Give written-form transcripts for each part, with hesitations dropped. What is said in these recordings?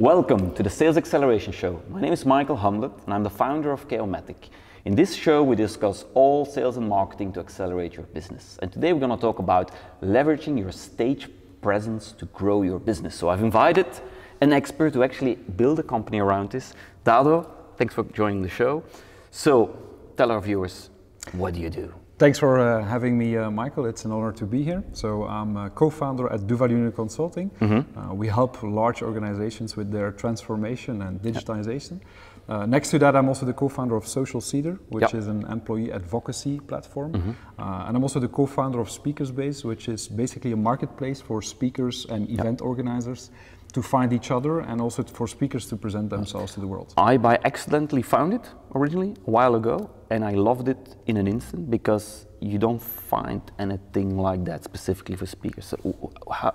Welcome to the Sales Acceleration Show. My name is Michael Humblet and I'm the founder of Chaomatic. In this show we discuss all sales and marketing to accelerate your business. And today we're going to talk about leveraging your stage presence to grow your business. So I've invited an expert to actually build a company around this. Dado, thanks for joining the show. So tell our viewers, what do you do? Thanks for having me, Michael. It's an honor to be here. So I'm a co-founder at Duval Union Consulting. We help large organizations with their transformation and digitization. Next to that, I'm also the co-founder of Social Cedar, which is an employee advocacy platform. And I'm also the co-founder of Speakersbase, which is basically a marketplace for speakers and event organizers to find each other and also for speakers to present themselves to the world. I by accidentally found it originally a while ago and I loved it in an instant because you don't find anything like that specifically for speakers. So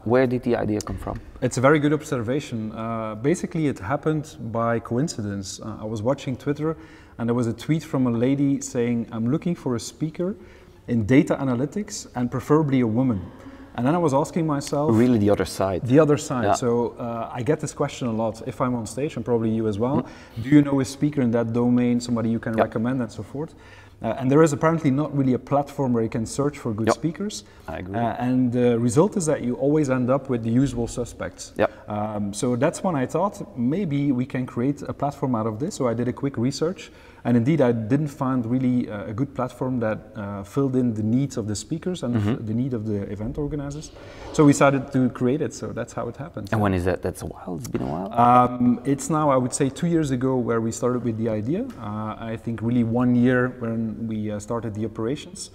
where did the idea come from? It's a very good observation. Basically it happened by coincidence. I was watching Twitter and there was a tweet from a lady saying, I'm looking for a speaker in data analytics and preferably a woman. And then I was asking myself... Really the other side. The other side. Yeah. So I get this question a lot if I'm on stage, and probably you as well. Do you know a speaker in that domain, somebody you can recommend and so forth? And there is apparently not really a platform where you can search for good speakers. I agree. And the result is that you always end up with the usual suspects. So that's when I thought maybe we can create a platform out of this. So I did a quick research. And indeed, I didn't find really a good platform that filled in the needs of the speakers and the need of the event organizers. So we decided to create it, so that's how it happened. And when is that? That's a while, it's been a while? It's now, I would say, 2 years ago where we started with the idea. I think really 1 year when we started the operations.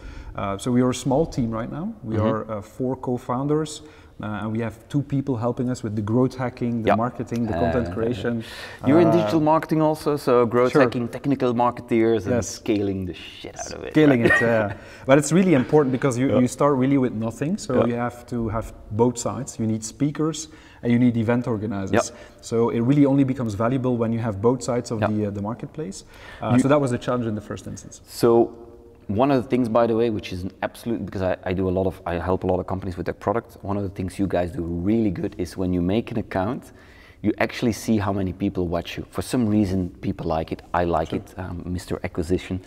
So we are a small team right now. We are 4 co-founders. And we have 2 people helping us with the growth hacking, the marketing, the content creation. You're in digital marketing also, so growth hacking, technical marketeers, and scaling the shit out of it. Scaling it, but it's really important because you start really with nothing, so you have to have both sides. You need speakers and you need event organizers. So it really only becomes valuable when you have both sides of the marketplace. So that was the challenge in the first instance. So one of the things, by the way, which is an absolute, because I help a lot of companies with their product. One of the things you guys do really good is when you make an account, you actually see how many people watch you. For some reason, people like it. I like it, Mr. Acquisition.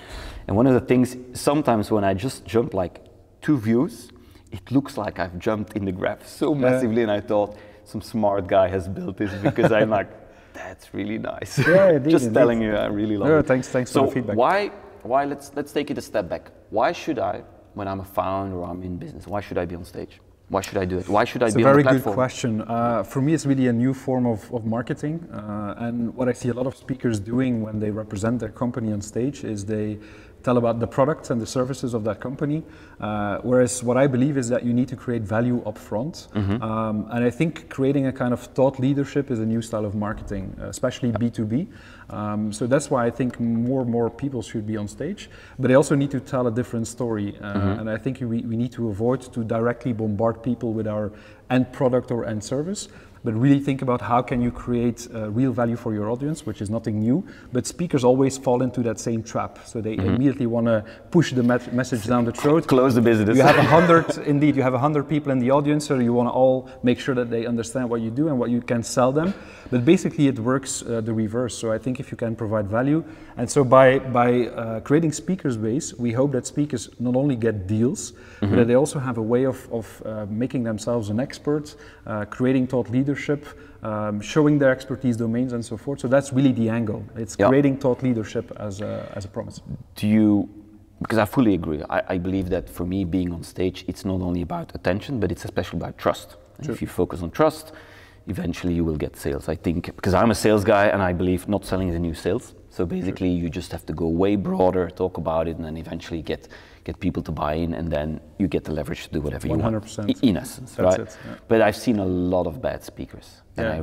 And one of the things, sometimes when I just jump like 2 views, it looks like I've jumped in the graph so massively, and I thought some smart guy has built this because I'm like, that's really nice. Just telling you, I really love it. Thanks for the feedback. Why let's take it a step back. Why should I, when I'm a founder or I'm in business, why should I be on stage? Why should I do it? Why should I be on the platform? It's a very good question. For me, it's really a new form of marketing. And what I see a lot of speakers doing when they represent their company on stage is they tell about the products and the services of that company. Whereas what I believe is that you need to create value up front. And I think creating a kind of thought leadership is a new style of marketing, especially B2B. So that's why I think more people should be on stage, but they also need to tell a different story. And I think we need to avoid to directly bombard people with our end product or end service, but really think about how can you create real value for your audience, which is nothing new, but speakers always fall into that same trap. So they immediately want to push the message down the throat. Close the business. You have 100, indeed, you have 100 people in the audience, so you want to all make sure that they understand what you do and what you can sell them. But basically it works the reverse. So I think if you can provide value, and so by creating Speakersbase, we hope that speakers not only get deals, but that they also have a way of making themselves an expert, creating thought leadership, showing their expertise domains and so forth. So that's really the angle. It's creating thought leadership as a promise. Because I fully agree. I believe that for me, being on stage, it's not only about attention, but it's especially about trust. And if you focus on trust, eventually you will get sales. I think, because I'm a sales guy and I believe not selling is a new sales. So basically you just have to go way broader, talk about it, and then eventually get people to buy in, and then you get the leverage to do whatever you want. 100%. In essence, right? But I've seen a lot of bad speakers, and I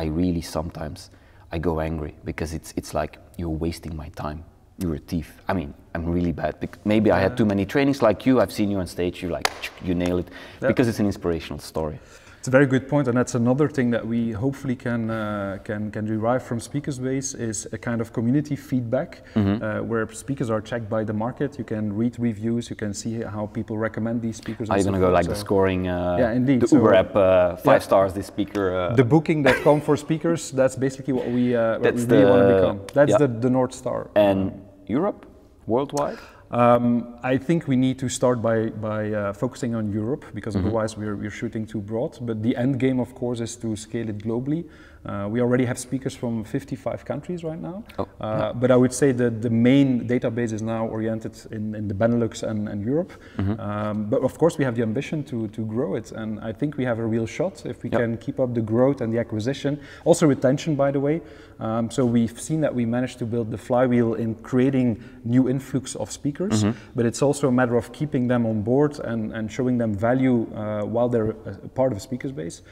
really sometimes I go angry because it's like you're wasting my time. You're a thief. I mean, I'm really bad. Maybe I had too many trainings like you. I've seen you on stage. You nail it because it's an inspirational story. It's a very good point, and that's another thing that we hopefully can derive from Speakersbase is a kind of community feedback where speakers are checked by the market. You can read reviews, you can see how people recommend these speakers. Are you going to go like the scoring? Yeah, indeed. The Uber app, 5 stars. This speaker. The booking.com for speakers. That's basically what we really want to become. That's the North Star. And Europe, worldwide. I think we need to start by focusing on Europe, because otherwise we're shooting too broad. But the end game, of course, is to scale it globally. We already have speakers from 55 countries right now. But I would say that the main database is now oriented in the Benelux and Europe. But of course, we have the ambition to grow it. And I think we have a real shot if we can keep up the growth and the acquisition. Also retention, by the way. So we've seen that we managed to build the flywheel in creating new influx of speakers, but it's also a matter of keeping them on board and showing them value while they're a part of Speakersbase.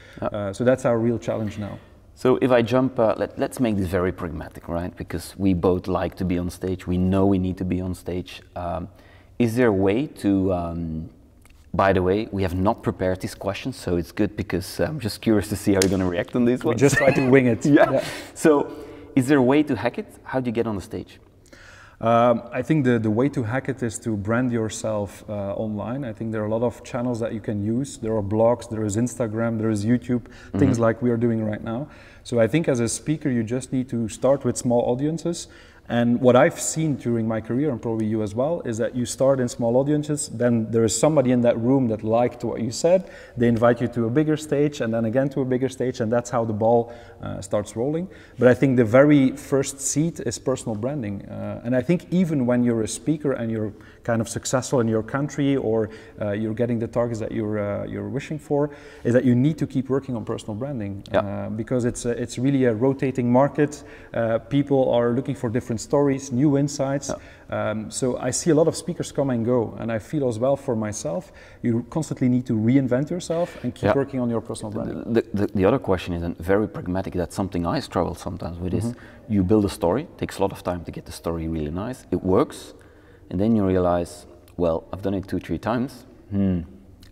So that's our real challenge now. So if I jump, let's make this very pragmatic, right? Because we both like to be on stage. We know we need to be on stage. Is there a way to, by the way, we have not prepared these questions, so it's good because I'm just curious to see how you're going to react on these ones. We just try to wing it. Yeah. So is there a way to hack it? How do you get on the stage? I think the way to hack it is to brand yourself online. I think there are a lot of channels that you can use. There are blogs, there is Instagram, there is YouTube, things like we are doing right now. So I think as a speaker, you just need to start with small audiences. And what I've seen during my career, and probably you as well, is that you start in small audiences, then there is somebody in that room that liked what you said, they invite you to a bigger stage, and then again to a bigger stage, and that's how the ball starts rolling. But I think the very first seed is personal branding. And I think even when you're a speaker and you're kind of successful in your country, or you're getting the targets that you're wishing for, is that you need to keep working on personal branding. Because it's really a rotating market. People are looking for different stories, new insights. So I see a lot of speakers come and go, and I feel as well for myself, you constantly need to reinvent yourself and keep working on your personal branding. The other question is very pragmatic. That's something I struggle sometimes with. Is you build a story, takes a lot of time to get the story really nice, it works, and then you realize, well, I've done it 2-3 times.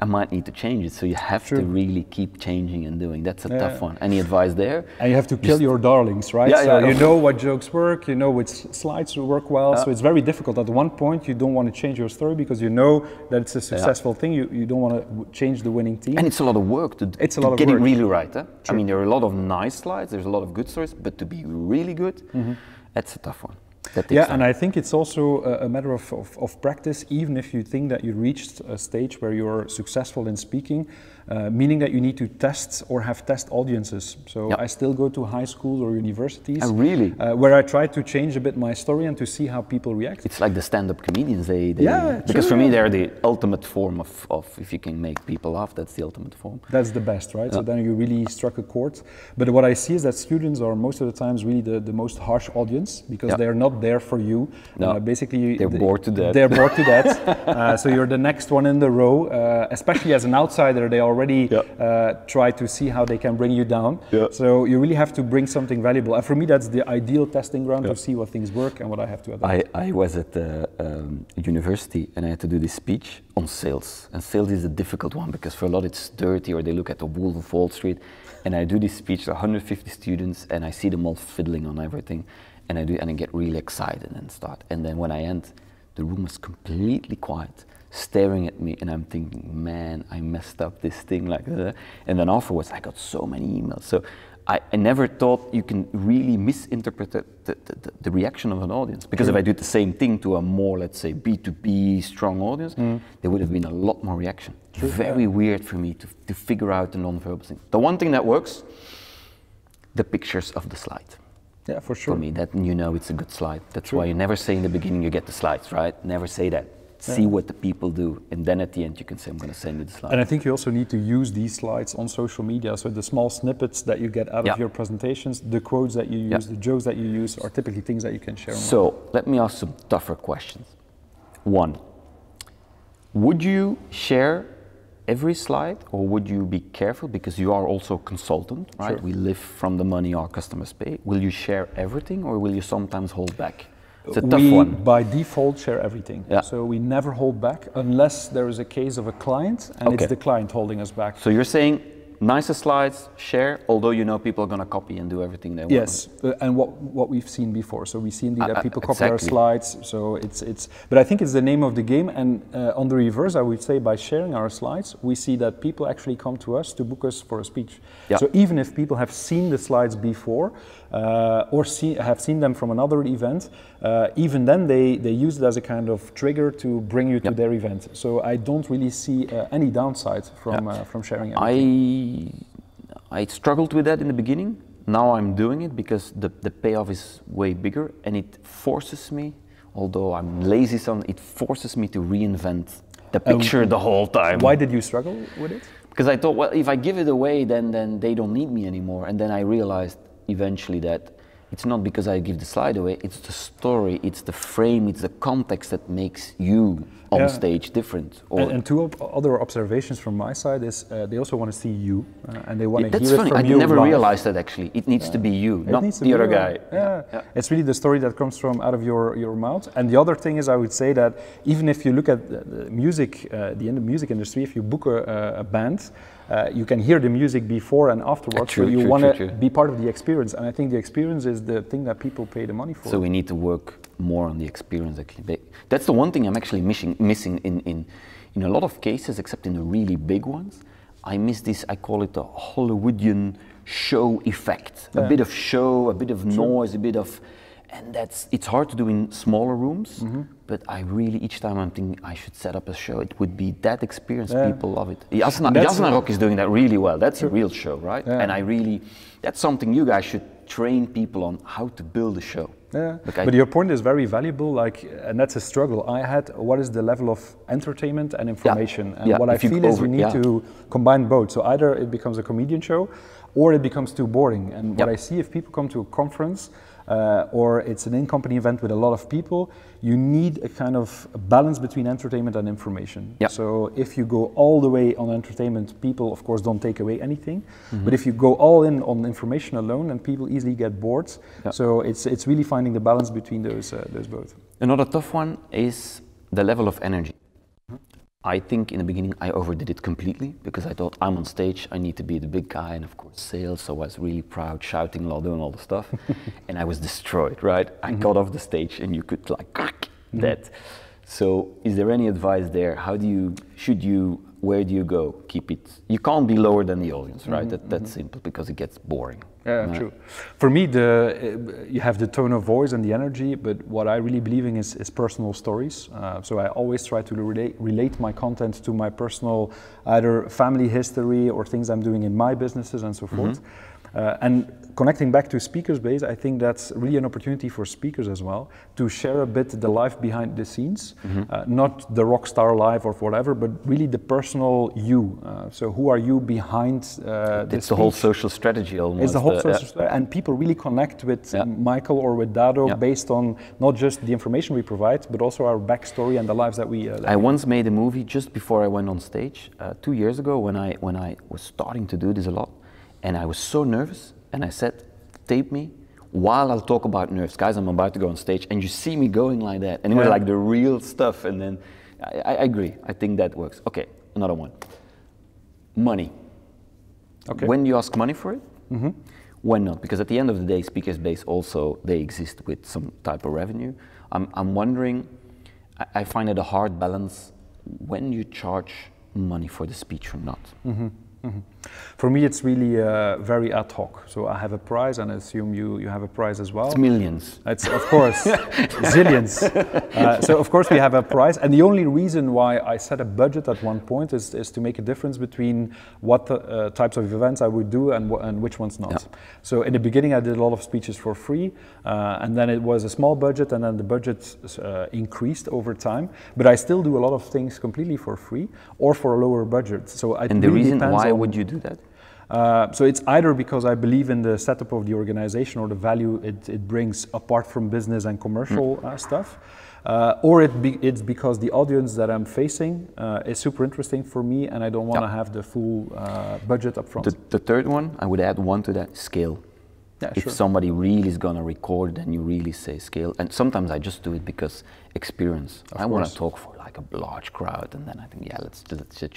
I might need to change it, so you have to really keep changing and doing. That's a tough one. Any advice there? And you have to kill your darlings, right? So you know what jokes work, you know which slides work well, so it's very difficult. At one point you don't want to change your story because you know that it's a successful thing, you don't want to change the winning team. And it's a lot of work to get it really right. I mean, there are a lot of nice slides, there's a lot of good stories, but to be really good, that's a tough one. And I think it's also a matter of practice, even if you think that you reached a stage where you're successful in speaking, meaning that you need to test or have test audiences. So I still go to high schools or universities where I try to change a bit my story and to see how people react. It's like the stand-up comedians, because for me they're the ultimate form of if you can make people laugh, that's the ultimate form. That's the best, right? So then you really struck a chord. But what I see is that students are most of the times really the most harsh audience, because they're not there for you. Basically, they're bored to death. They're bored to death. So you're the next one in the row. Especially as an outsider, they already try to see how they can bring you down. So you really have to bring something valuable. And for me, that's the ideal testing ground to see what things work and what I have to adapt. I was at university and I had to do this speech on sales. And sales is a difficult one because for a lot it's dirty, or they look at the Wolf of Wall Street. And I do this speech to 150 students and I see them all fiddling on everything. And I get really excited and start. And then when I end, the room is completely quiet, staring at me, and I'm thinking, man, I messed up this thing like that. And then afterwards, I got so many emails. So I never thought you can really misinterpret the reaction of an audience. Because if I did the same thing to a more, let's say, B2B strong audience, there would have been a lot more reaction. Very weird for me to figure out the non-verbal thing. The one thing that works, the pictures of the slide. Yeah, for sure. For me, that you know it's a good slide. That's why you never say in the beginning you get the slides, right? Never say that. See what the people do, and then at the end you can say, I'm going to send you the slides. And I think you also need to use these slides on social media. So the small snippets that you get out of your presentations, the quotes that you use, the jokes that you use are typically things that you can share online. So let me ask some tougher questions. One, would you share every slide, or would you be careful because you are also a consultant, right? We live from the money our customers pay. Will you share everything, or will you sometimes hold back? It's a tough one. By default, share everything. So we never hold back unless there is a case of a client and it's the client holding us back. So you're saying nicer slides, share, although you know people are going to copy and do everything they want. Yes, and what we've seen before. So we see indeed that people copy our exactly. slides. So but I think it's the name of the game. And on the reverse, I would say by sharing our slides, we see that people actually come to us to book us for a speech. Yeah. So even if people have seen the slides before or have seen them from another event, even then they use it as a kind of trigger to bring you to their event. So I don't really see any downside from sharing everything. I struggled with that in the beginning. Now I'm doing it because the payoff is way bigger, and it forces me, although I'm lazy, it forces me to reinvent the picture the whole time. Why did you struggle with it? Because I thought, well, if I give it away, then they don't need me anymore. And then I realized eventually that it's not because I give the slide away, it's the story, it's the frame, it's the context that makes you on stage different. And two other observations from my side is they also want to see you and they want to hear funny. it from you. I never live. realized that actually. It needs to be you, not the other guy. It's really the story that comes from out of your mouth. And the other thing is, I would say that even if you look at the music, the music industry, if you book a band, you can hear the music before and afterwards. So you want to be part of the experience. And I think the experience is the thing that people pay the money for. So we need to work more on the experience actually. That's the one thing I'm actually missing in a lot of cases, except in the really big ones. I miss this, I call it the Hollywoodian show effect. A bit of show, a bit of noise, a bit of, and it's hard to do in smaller rooms, but I really, each time I'm thinking I should set up a show, it would be that experience, people love it. Jasna Rock is doing that really well, that's a real show, right? And that's something you guys should train people on, how to build a show. Yeah, but your point is very valuable, and that's a struggle I had. What is the level of entertainment and information? And what I feel is you need to combine both. So either it becomes a comedian show, or it becomes too boring. And what I see, if people come to a conference, or it's an in-company event with a lot of people, you need a kind of balance between entertainment and information. So if you go all the way on entertainment, people of course don't take away anything. But if you go all in on information alone, then people easily get bored. So it's really finding the balance between those both. Another tough one is the level of energy. I think in the beginning I overdid it completely because I thought I'm on stage, I need to be the big guy, and of course sales, so I was really proud, shouting a lot, doing all the stuff, and I was destroyed, right? I got off the stage and you could like that. So is there any advice there? Where do you go? Keep it, you can't be lower than the audience, right? That's simple because it gets boring. Yeah, true. For me, you have the tone of voice and the energy, but what I really believe in is personal stories. So I always try to relate my content to my personal, either family history or things I'm doing in my businesses and so forth. And connecting back to Speakersbase, I think that's really an opportunity for speakers as well to share a bit the life behind the scenes, not the rock star life or whatever, but really the personal you. So who are you behind this? It's the whole social strategy almost. It's the whole social strategy, and people really connect with Michael or with Dado based on not just the information we provide, but also our backstory and the lives that we. I once made a movie just before I went on stage 2 years ago when I was starting to do this a lot. And I was so nervous, and I said, tape me while I'll talk about nerves. Guys, I'm about to go on stage, and you see me going like that. And it was like the real stuff, and then I agree. I think that works. Okay, another one. Money. Okay. When you ask money for it, when not? Because at the end of the day, Speakersbase also, they exist with some type of revenue. I'm wondering, I find it a hard balance when you charge money for the speech or not. For me, it's really very ad hoc. So I have a price, and I assume you have a price as well. It's millions. It's of course zillions. So of course we have a price, and the only reason why I set a budget at one point is to make a difference between what types of events I would do and which ones not. So in the beginning, I did a lot of speeches for free, and then it was a small budget, and then the budget increased over time. But I still do a lot of things completely for free or for a lower budget. So it and the really reason why on, would you do that? So it's either because I believe in the setup of the organization or the value it brings apart from business and commercial stuff, or it's because the audience that I'm facing is super interesting for me, and I don't want to have the full budget up front. The third one, I would add one to that, scale. If somebody really is going to record, then you really say scale. And sometimes I just do it because experience. I want to talk for like a large crowd, and then I think, let's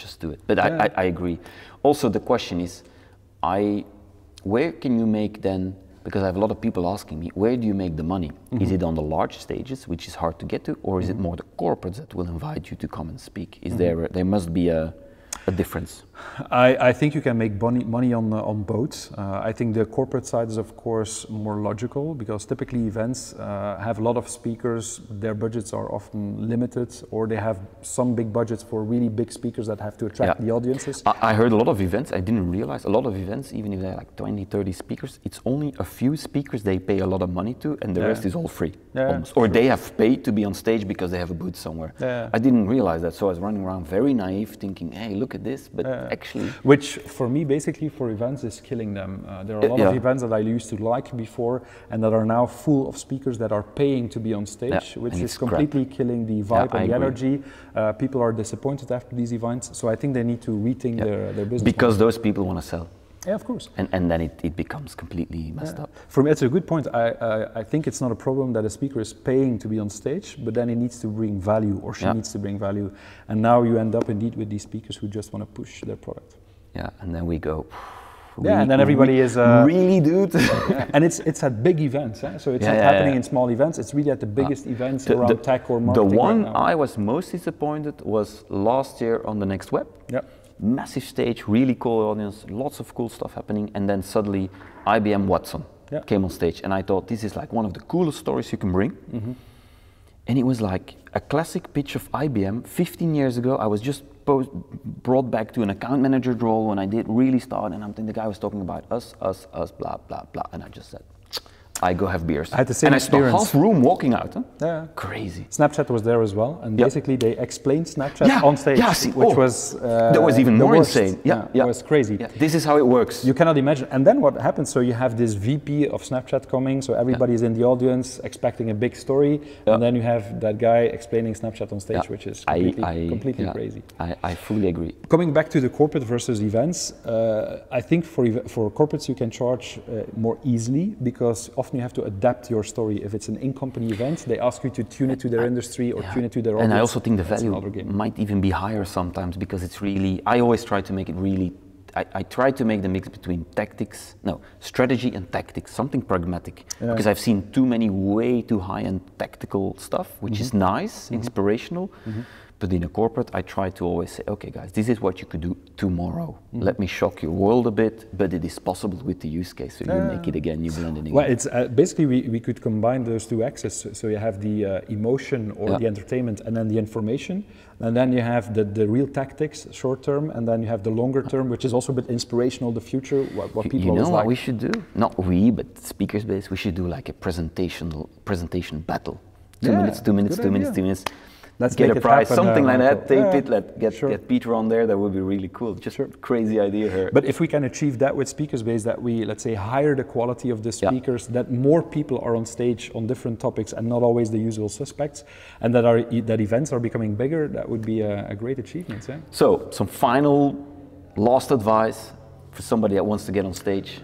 just do it. But I agree. Also, the question is, where can you make then, because I have a lot of people asking me, where do you make the money? Is it on the large stages, which is hard to get to, or is it more the corporates that will invite you to come and speak? Is there must be a difference? I think you can make money on both. I think the corporate side is of course more logical, because typically events have a lot of speakers, their budgets are often limited, or they have some big budgets for really big speakers that have to attract the audiences. I heard a lot of events, I didn't realize, a lot of events, even if they're like 20, 30 speakers, it's only a few speakers they pay a lot of money to, and the rest is all free. Or they have paid to be on stage because they have a booth somewhere. I didn't realize that, so I was running around very naive thinking, hey, look at this, but actually... Which for me, basically for events is killing them. There are a lot of events that I used to like before and that are now full of speakers that are paying to be on stage, which is completely killing the vibe and the energy. People are disappointed after these events, so I think they need to rethink their business. Because those people want to sell. Yeah, of course. And then it becomes completely messed up. For me, it's a good point. I think it's not a problem that a speaker is paying to be on stage, but then he needs to bring value, or she needs to bring value. And now you end up indeed with these speakers who just want to push their product. Yeah, and then we go... and then everybody is... really, dude? And it's at big events, so it's not happening in small events, it's really at the biggest events around tech or marketing. The one I was most disappointed was last year on the Next Web. Massive stage, really cool audience, lots of cool stuff happening, and then suddenly IBM Watson came on stage, and I thought this is like one of the coolest stories you can bring. And it was like a classic pitch of IBM. 15 years ago, I was just brought back to an account manager role when I did really start, and the guy was talking about us, blah, blah, blah, and I just said, I go have beers. I had the same experience. I saw half room walking out. Crazy. Snapchat was there as well, and basically they explained Snapchat on stage, which was... that was even more insane. It was crazy. This is how it works. You cannot imagine. And then what happens, so you have this VP of Snapchat coming, so everybody is in the audience expecting a big story, and then you have that guy explaining Snapchat on stage, which is completely crazy. I fully agree. Coming back to the corporate versus events, I think for corporates you can charge more easily, because often you have to adapt your story. If it's an in-company event, they ask you to tune it to their industry or tune it to their audience. And I also think the value might even be higher sometimes, because it's really, I always try to make it really, I try to make the mix between strategy and tactics, something pragmatic. Because I've seen too many way too high-end tactical stuff, which is nice, inspirational. But in a corporate, I try to always say, okay guys, this is what you could do tomorrow. Let me shock your world a bit, but it is possible with the use case. So you make it again, you blend it again. Well, it's basically we could combine those two axes. So you have the emotion or the entertainment, and then the information. And then you have the real tactics, short term, and then you have the longer term, which is also a bit inspirational, the future, what people always like. You know what we should do? Not we, but Speakersbase, we should do like a presentation battle. 2 minutes, 2 minutes, 2 minutes, 2 minutes. Let's get a prize, happen, something like that, tape it, get Peter on there, that would be really cool. Just crazy idea here. But if we can achieve that with Speakersbase, that we, let's say, higher the quality of the speakers, that more people are on stage on different topics and not always the usual suspects, and that events are becoming bigger, that would be a great achievement. So, some final, last advice for somebody that wants to get on stage?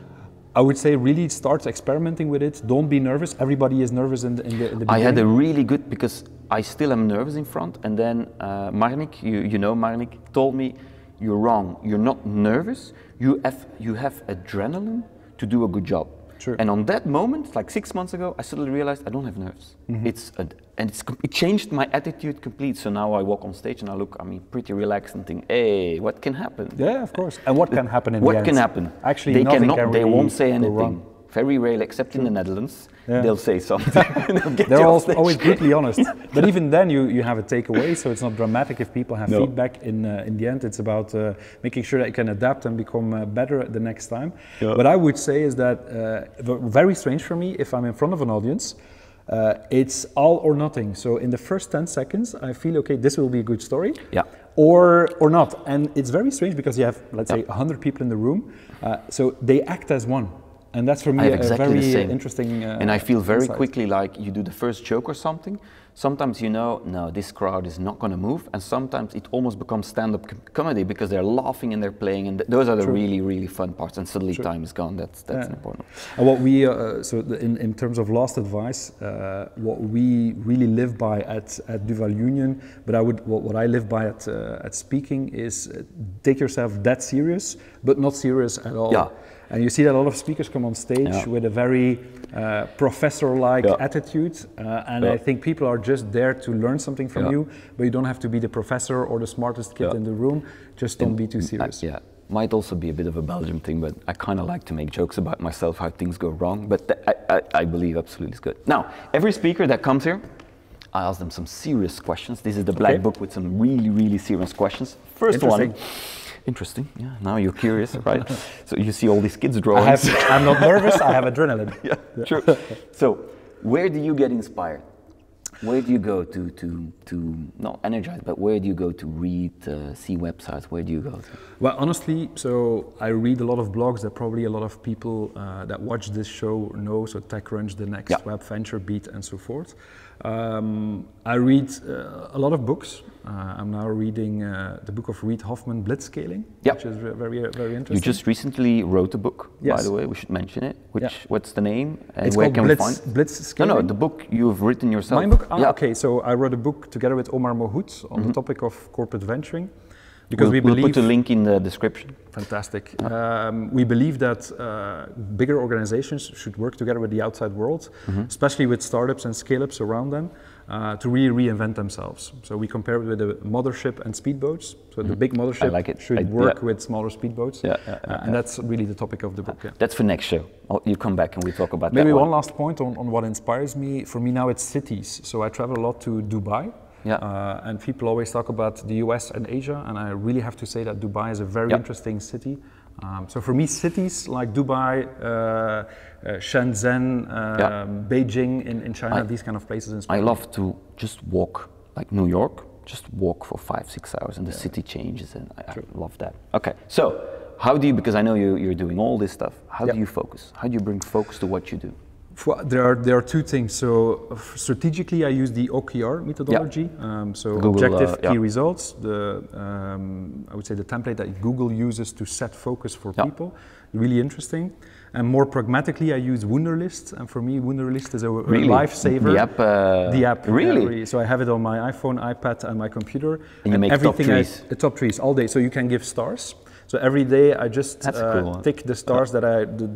I would say really start experimenting with it. Don't be nervous. Everybody is nervous in the beginning. I had a really good, because I still am nervous in front, and then Marnik, you know Marnik, told me, you're wrong. You're not nervous. You have adrenaline to do a good job. True. And on that moment, like 6 months ago, I suddenly realized I don't have nerves. It changed my attitude completely. So now I walk on stage and I look, pretty relaxed and think, hey, what can happen? Yeah, of course. And what can happen in the end? What can happen? Actually, they won't say anything. Very rarely, except in the Netherlands, they'll say something. They're always brutally honest. But even then, you have a takeaway, so it's not dramatic if people have feedback. In the end, it's about making sure that you can adapt and become better the next time. What I would say is that very strange for me, if I'm in front of an audience, it's all or nothing. So in the first 10 seconds, I feel, okay, this will be a good story. Or not. And it's very strange because you have, let's say, 100 people in the room, so they act as one. And that's for me a very interesting and I feel very insight. quickly like you do the first joke or something, sometimes you know, no, this crowd is not going to move, and sometimes it almost becomes stand-up comedy because they're laughing and they're playing, and those are the really, really fun parts, and suddenly time is gone. That's important. And what we, in terms of last advice, what we really live by at Duval Union, but what I live by at speaking is take yourself that serious, but not serious at all. Yeah. And you see that a lot of speakers come on stage with a very professor-like attitude, and I think people are just there to learn something from you, but you don't have to be the professor or the smartest kid in the room. Just don't be too serious. Might also be a bit of a Belgium thing, but I kind of like to make jokes about myself, how things go wrong, but I believe absolutely is good. Now, every speaker that comes here, I ask them some serious questions. This is the black book with some really, really serious questions. First one. Interesting, yeah, now you're curious, right? So you see all these kids drawing. I'm not nervous, I have adrenaline. True. So where do you get inspired? Where do you go to not energize, but where do you go to read, see websites? Where do you go to? Well, honestly, so I read a lot of blogs that probably a lot of people that watch this show know, so TechCrunch, The Next Web, Venture Beat, and so forth. I read a lot of books. I'm now reading the book of Reid Hoffman, Blitzscaling, which is very, very interesting. You just recently wrote a book, by the way, we should mention it. What's the name? And it's where called can we find Blitzscaling. No, the book you've written yourself. My book? Okay, so I wrote a book together with Omar Mohout on the topic of corporate venturing. Because we'll put the link in the description. Fantastic. We believe that bigger organizations should work together with the outside world, especially with startups and scale-ups around them, to really reinvent themselves. So we compare it with the mothership and speedboats. So the big mothership should work with smaller speedboats. And that's really the topic of the book. That's for next show. You come back and we talk about Maybe that one last point on what inspires me. For me now it's cities. So I travel a lot to Dubai. And people always talk about the US and Asia, and I really have to say that Dubai is a very interesting city. So for me, cities like Dubai, Shenzhen, Beijing in China, these kind of places inspire me. I love to just walk, like New York, just walk for 5-6 hours and the city changes, and I love that. Okay, so how do you, because I know you're doing all this stuff, how do you focus? How do you bring focus to what you do? There are two things. So strategically, I use the OKR methodology. So Google, objective, key results. I would say the template that Google uses to set focus for people. Really interesting. And more pragmatically, I use Wunderlist. And for me, Wunderlist is a lifesaver. The app? Really? So I have it on my iPhone, iPad, and my computer. And you make everything top trees all day. So you can give stars. So every day I just tick the stars that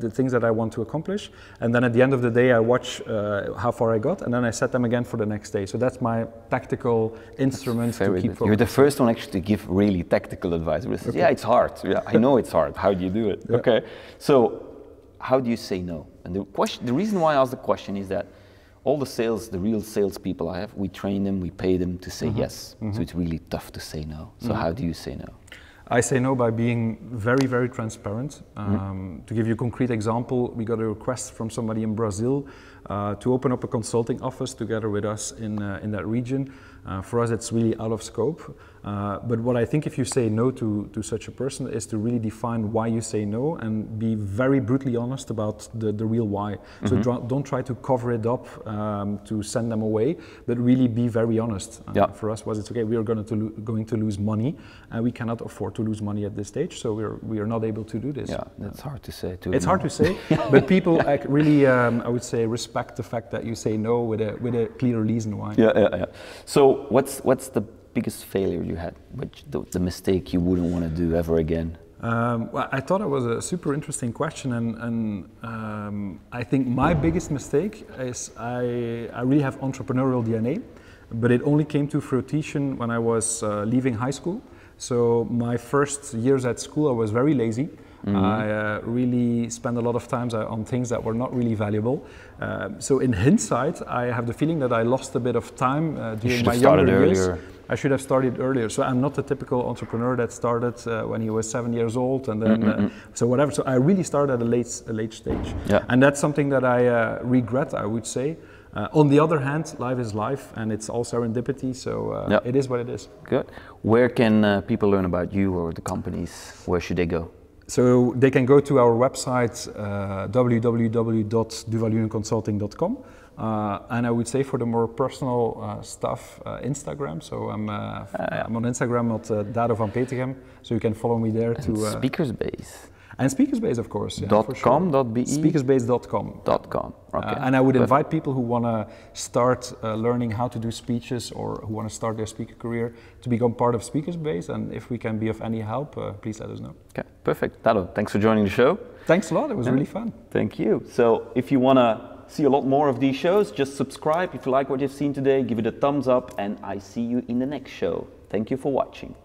the things that I want to accomplish, and then at the end of the day I watch how far I got, and then I set them again for the next day. So that's my tactical instrument to keep focused. You're the first one actually to give really tactical advice. Yeah, it's hard. Yeah, I know it's hard. How do you do it? Okay, so how do you say no? And the reason why I ask the question is that all the real salespeople I have, we train them, we pay them to say yes. So it's really tough to say no. So how do you say no? I say no by being very, very transparent. To give you a concrete example, we got a request from somebody in Brazil to open up a consulting office together with us in that region. For us, it's really out of scope. But what I think if you say no to such a person is to really define why you say no and be very brutally honest about the real why. So don't try to cover it up to send them away, but really be very honest. For us, it's okay, we are going to lose money, and we cannot afford to lose money at this stage, so we are not able to do this. Yeah, that's hard to say too. It's hard to say, but people really, I would say, respect the fact that you say no with a clear reason why. Yeah. So what's the biggest failure you had? The mistake you wouldn't want to do ever again? Well, I thought it was a super interesting question, and I think my biggest mistake is I really have entrepreneurial DNA, but it only came to fruition when I was leaving high school. So my first years at school, I was very lazy. I really spent a lot of time on things that were not really valuable. So in hindsight, I have the feeling that I lost a bit of time during my younger years. I should have started earlier. So I'm not the typical entrepreneur that started when he was 7 years old, and then so whatever. So I really started at a late stage, and that's something that I regret, I would say. On the other hand, life is life, and it's all serendipity, so it is what it is. Good. Where can people learn about you or the companies? Where should they go? So they can go to our website, www.duvaluneconsulting.com. And I would say for the more personal stuff, Instagram. So I'm on Instagram at Dado Van Peteghem. So you can follow me there to Speakersbase. And Speakersbase, of course. Yeah, .com, .be? Speakersbase.com. .com. Okay. And I would invite people who want to start learning how to do speeches or who want to start their speaker career to become part of Speakersbase. And if we can be of any help, please let us know. Okay, perfect. Dado, thanks for joining the show. Thanks a lot. It was really fun. Thank you. So if you want to see a lot more of these shows, just subscribe. If you like what you've seen today, give it a thumbs up, and I see you in the next show. Thank you for watching.